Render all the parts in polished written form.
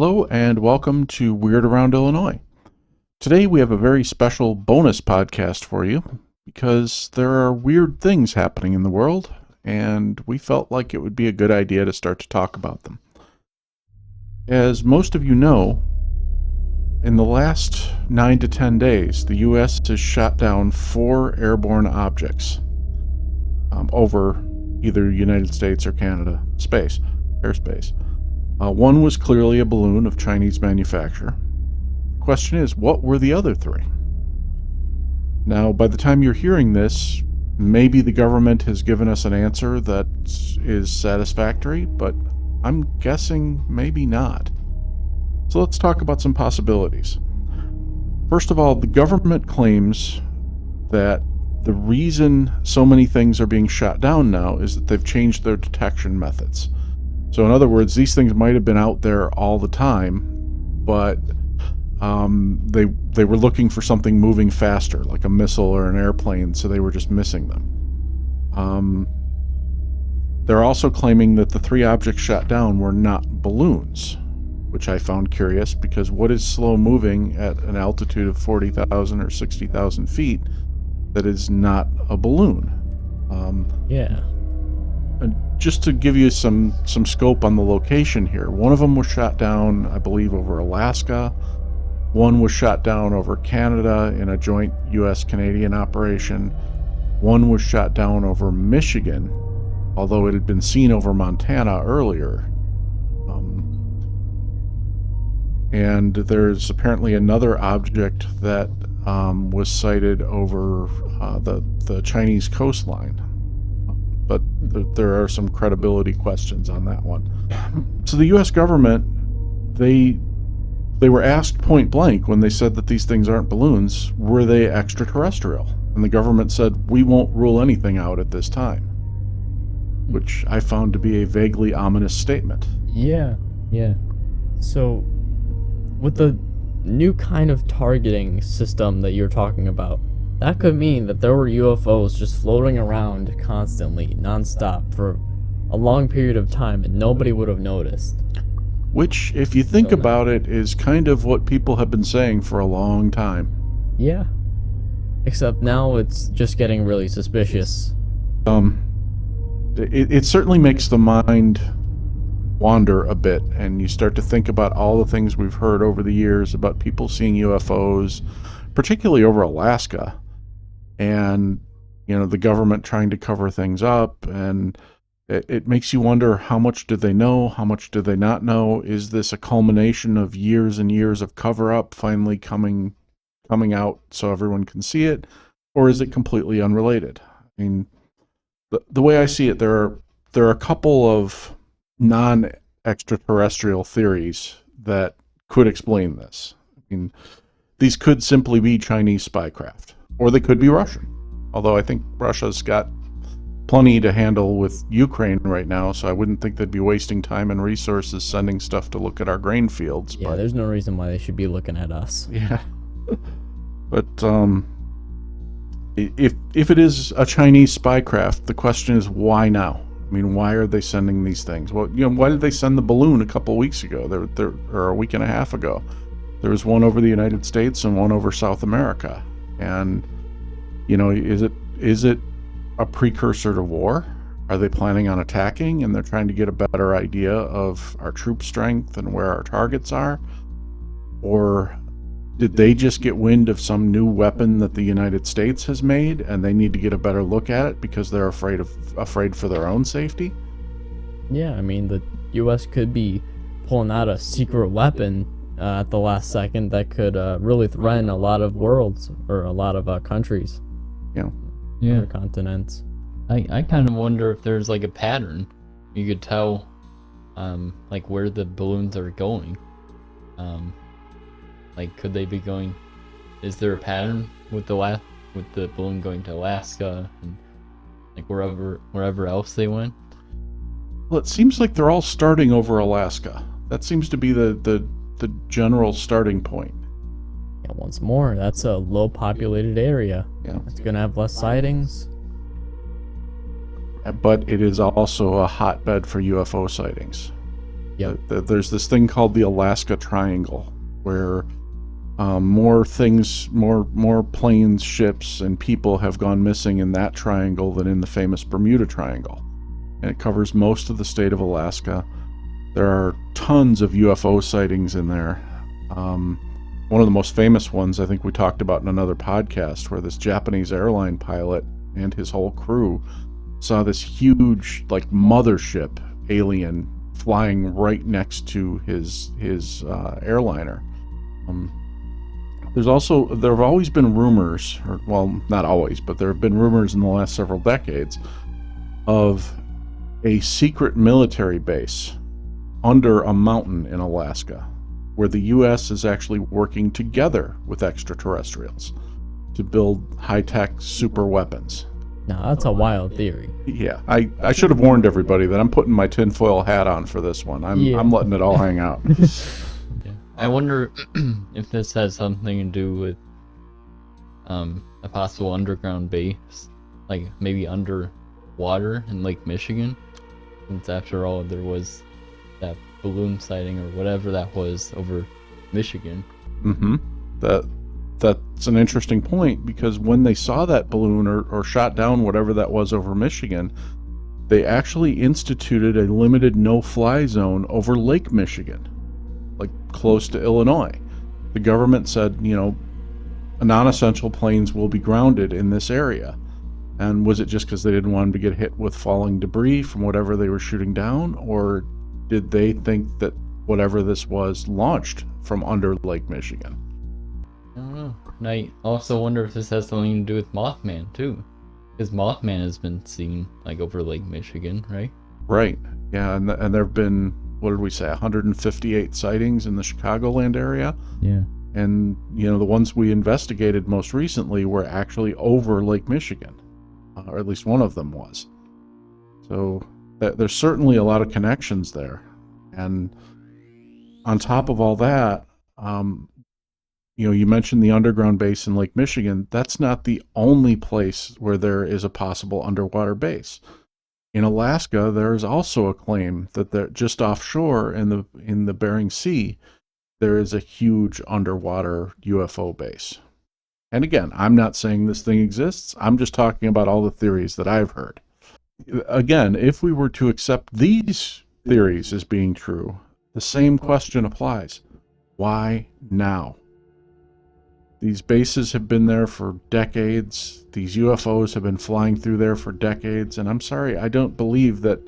Hello and welcome to Weird Around Illinois. Today we have a very special bonus podcast for you because there are weird things happening in the world and we felt like it would be a good idea to start to talk about them. As most of you know, in the last 9 to 10 days, the U.S. has shot down 4 airborne objects over either United States or Canada airspace. One was clearly a balloon of Chinese manufacture. The question is, what were the other 3? Now, by the time you're hearing this, maybe the government has given us an answer that is satisfactory, but I'm guessing maybe not. So let's talk about some possibilities. First of all, the government claims that the reason so many things are being shot down now is that they've changed their detection methods. So in other words, these things might have been out there all the time, but they were looking for something moving faster, like a missile or an airplane, so they were just missing them. They're also claiming that the 3 objects shot down were not balloons, which I found curious because what is slow moving at an altitude of 40,000 or 60,000 feet that is not a balloon? Yeah. And just to give you some scope on the location here, one of them was shot down, I believe, over Alaska. One was shot down over Canada in a joint U.S.-Canadian operation. One was shot down over Michigan, although it had been seen over Montana earlier. And there's apparently another object that was sighted over the Chinese coastline. But there are some credibility questions on that one. So the U.S. government, they were asked point blank when they said that these things aren't balloons, were they extraterrestrial? And the government said, we won't rule anything out at this time, which I found to be a vaguely ominous statement. Yeah. So, with the new kind of targeting system that you're talking about, that could mean that there were UFOs just floating around constantly, nonstop, for a long period of time, and nobody would have noticed. Which, if you think about it, is kind of what people have been saying for a long time. Yeah. Except now it's just getting really suspicious. It certainly makes the mind wander a bit, and you start to think about all the things we've heard over the years about people seeing UFOs, particularly over Alaska, and the government trying to cover things up, and it makes you wonder, how much did they know, how much did they not know? Is this a culmination of years and years of cover-up finally coming out so everyone can see it, or is it completely unrelated? I mean, the way I see it, there are a couple of non-extraterrestrial theories that could explain this. I mean, these could simply be Chinese spycraft, or they could be Russian. Although I think Russia's got plenty to handle with Ukraine right now, so I wouldn't think they'd be wasting time and resources sending stuff to look at our grain fields. Yeah, there's no reason why they should be looking at us. Yeah. But if it is a Chinese spycraft, the question is, why now? I mean, why are they sending these things? Well, why did they send the balloon a couple weeks ago, or a week and a half ago? There was one over the United States and one over South America. And, is it a precursor to war? Are they planning on attacking and they're trying to get a better idea of our troop strength and where our targets are? Or did they just get wind of some new weapon that the United States has made and they need to get a better look at it because they're afraid for their own safety? Yeah, I mean, the U.S. could be pulling out a secret weapon at the last second that could really threaten a lot of worlds, or a lot of countries. Other continents. I kind of wonder if there's like a pattern. You could tell like where the balloons are going. Like, could they be going? Is there a pattern with the balloon going to Alaska and like wherever else they went? Well, it seems like they're all starting over Alaska. That seems to be the general starting point. Yeah, once more, that's a low populated area. Yeah. It's gonna have less sightings. But it is also a hotbed for UFO sightings. Yep. There's this thing called the Alaska Triangle, where more planes, ships, and people have gone missing in that triangle than in the famous Bermuda Triangle. And it covers most of the state of Alaska. There are tons of UFO sightings in there. One of the most famous ones I think we talked about in another podcast, where this Japanese airline pilot and his whole crew saw this huge, like, mothership alien flying right next to his airliner. There have always been rumors, or, well, not always, but there have been rumors in the last several decades of a secret military base under a mountain in Alaska, where the U.S. is actually working together with extraterrestrials to build high-tech super weapons. Now, that's a wild theory. Yeah, I should have warned everybody that I'm putting my tinfoil hat on for this one. I'm letting it all hang out. Yeah. I wonder if this has something to do with a possible underground base, like maybe underwater in Lake Michigan, since after all there was that balloon sighting or whatever that was over Michigan. Mm-hmm. That's an interesting point, because when they saw that balloon or shot down whatever that was over Michigan, they actually instituted a limited no-fly zone over Lake Michigan, like close to Illinois. The government said, non-essential planes will be grounded in this area. And was it just because they didn't want them to get hit with falling debris from whatever they were shooting down, or did they think that whatever this was launched from under Lake Michigan? I don't know. And I also wonder if this has something to do with Mothman too, because Mothman has been seen like over Lake Michigan, right? Right. Yeah, and there have been, what did we say, 158 sightings in the Chicagoland area. Yeah. And the ones we investigated most recently were actually over Lake Michigan, or at least one of them was. So there's certainly a lot of connections there. And on top of all that, you mentioned the underground base in Lake Michigan. That's not the only place where there is a possible underwater base. In Alaska, there is also a claim that they're just offshore in the Bering Sea, there is a huge underwater UFO base. And again, I'm not saying this thing exists. I'm just talking about all the theories that I've heard. Again, if we were to accept these theories as being true, the same question applies. Why now? These bases have been there for decades. These UFOs have been flying through there for decades. And I'm sorry, I don't believe that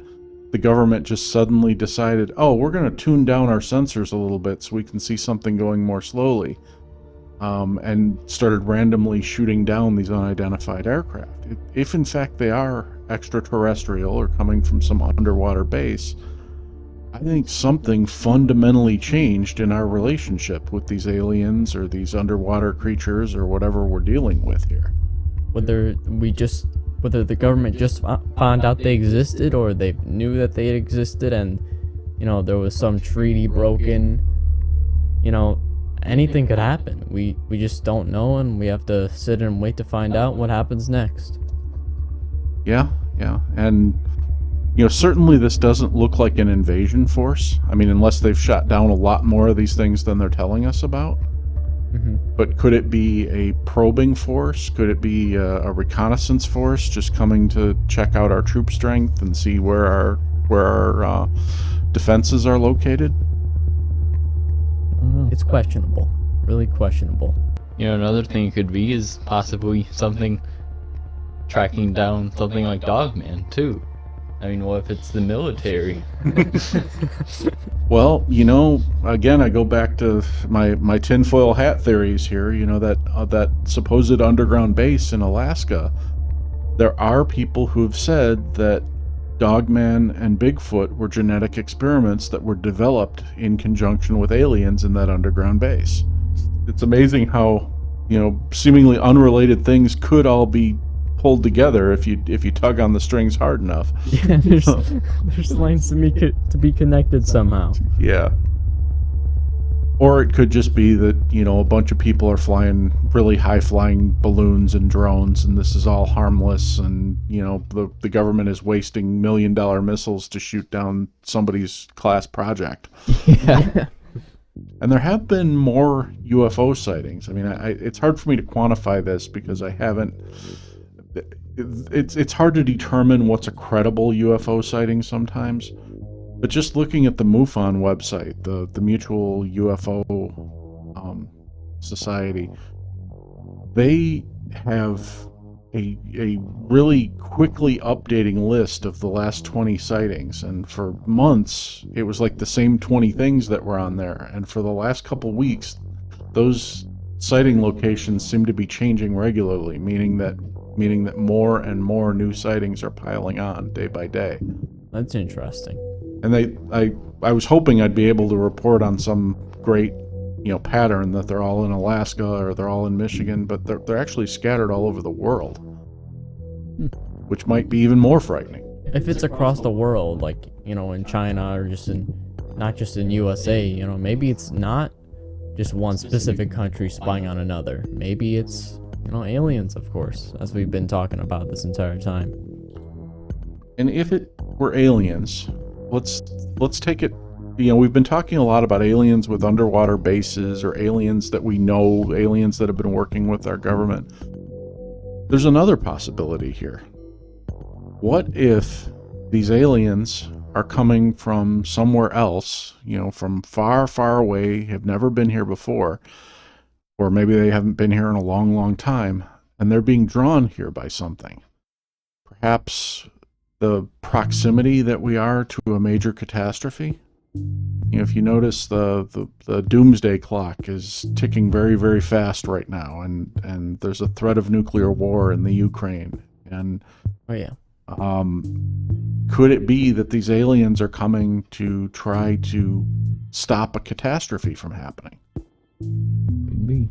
the government just suddenly decided, oh, we're going to tune down our sensors a little bit so we can see something going more slowly, and started randomly shooting down these unidentified aircraft. If in fact they are extraterrestrial or coming from some underwater base, I think something fundamentally changed in our relationship with these aliens or these underwater creatures or whatever we're dealing with here. Whether the government just found out they existed, or they knew that they existed and, there was some treaty broken, anything could happen. We just don't know, and we have to sit and wait to find out what happens next. Yeah. And certainly this doesn't look like an invasion force. I mean, unless they've shot down a lot more of these things than they're telling us about. Mm-hmm. But could it be a probing force? Could it be a reconnaissance force just coming to check out our troop strength and see where our defenses are located? It's questionable. Really questionable. Another thing it could be is possibly something tracking down something like Dogman too. I mean, what if it's the military? Well, again, I go back to my tinfoil hat theories here. That supposed underground base in Alaska. There are people who have said that Dogman and Bigfoot were genetic experiments that were developed in conjunction with aliens in that underground base. It's amazing how, seemingly unrelated things could all be pulled together if you tug on the strings hard enough. Yeah, there's lines to be connected somehow. Yeah. Or it could just be that, a bunch of people are flying really high-flying balloons and drones, and this is all harmless, and, the government is wasting million-dollar missiles to shoot down somebody's class project. Yeah. And there have been more UFO sightings. I mean, it's hard for me to quantify this because I haven't... It's hard to determine what's a credible UFO sighting sometimes. But just looking at the MUFON website, the Mutual UFO Society, they have a really quickly updating list of the last 20 sightings. And for months, it was like the same 20 things that were on there. And for the last couple weeks, those sighting locations seem to be changing regularly, meaning that more and more new sightings are piling on day by day. That's interesting. And I was hoping I'd be able to report on some great, pattern that they're all in Alaska or they're all in Michigan, but they're actually scattered all over the world, which might be even more frightening. If it's across the world, like, in China or not just in USA, maybe it's not just one specific country spying on another. Maybe it's, aliens, of course, as we've been talking about this entire time. And if it were aliens, let's take it, we've been talking a lot about aliens with underwater bases or aliens that we know, aliens that have been working with our government. There's another possibility here. What if these aliens are coming from somewhere else, from far, far away, have never been here before, or maybe they haven't been here in a long, long time, and they're being drawn here by something? Perhaps the proximity that we are to a major catastrophe. If you notice, the doomsday clock is ticking very, very fast right now, and there's a threat of nuclear war in the Ukraine. And Oh yeah. Could it be that these aliens are coming to try to stop a catastrophe from happening? Could be.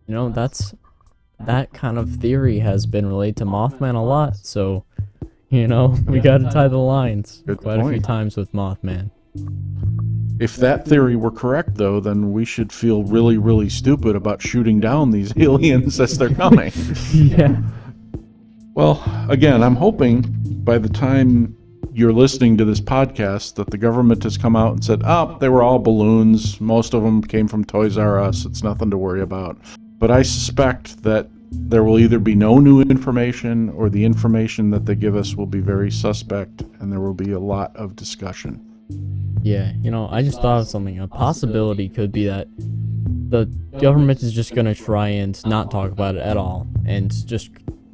That kind of theory has been relayed to Mothman a lot, so we gotta tie the lines Good quite a few point. times with Mothman. If that theory were correct, though, then we should feel really, really stupid about shooting down these aliens as they're coming. Yeah. Well, again, I'm hoping by the time you're listening to this podcast that the government has come out and said, they were all balloons. Most of them came from Toys R Us. It's nothing to worry about. But I suspect that there will either be no new information, or the information that they give us will be very suspect, and there will be a lot of discussion. Yeah, I just thought of something. A possibility could be that the government is just gonna try and not talk about it at all, and just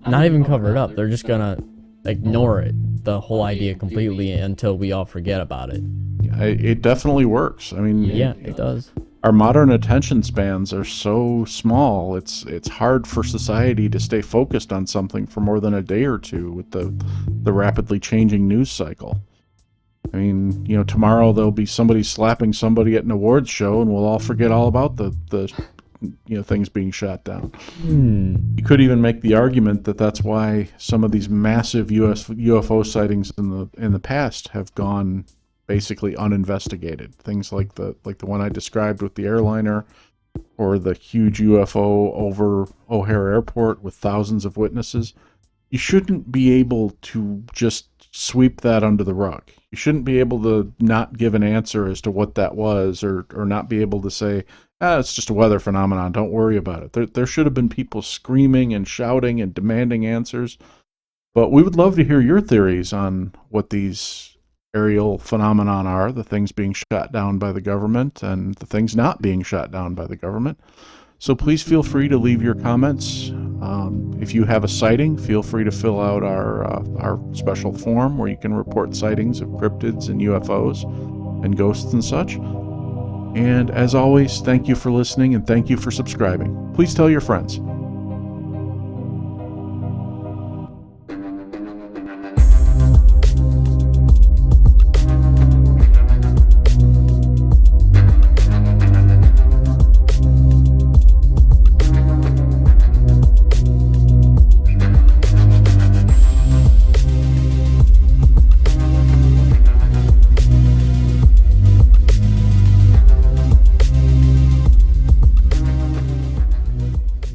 not even cover it up. They're just gonna ignore it, the whole idea, completely until we all forget about it. It definitely works. I mean, Yeah, it does. our modern attention spans are so small. It's hard for society to stay focused on something for more than a day or two with the rapidly changing news cycle. I mean, tomorrow there'll be somebody slapping somebody at an awards show, and we'll all forget all about the things being shot down. You could even make the argument that that's why some of these massive UFO sightings in the past have gone basically uninvestigated. Things like the one I described with the airliner, or the huge UFO over O'Hare Airport with thousands of witnesses. You shouldn't be able to just sweep that under the rug. You shouldn't be able to not give an answer as to what that was, or not be able to say, it's just a weather phenomenon, don't worry about it. There should have been people screaming and shouting and demanding answers. But we would love to hear your theories on what these aerial phenomenon are, the things being shot down by the government and the things not being shot down by the government. So please feel free to leave your comments. If you have a sighting, feel free to fill out our special form where you can report sightings of cryptids and UFOs and ghosts and such. And as always, thank you for listening, and thank you for subscribing. Please tell your friends.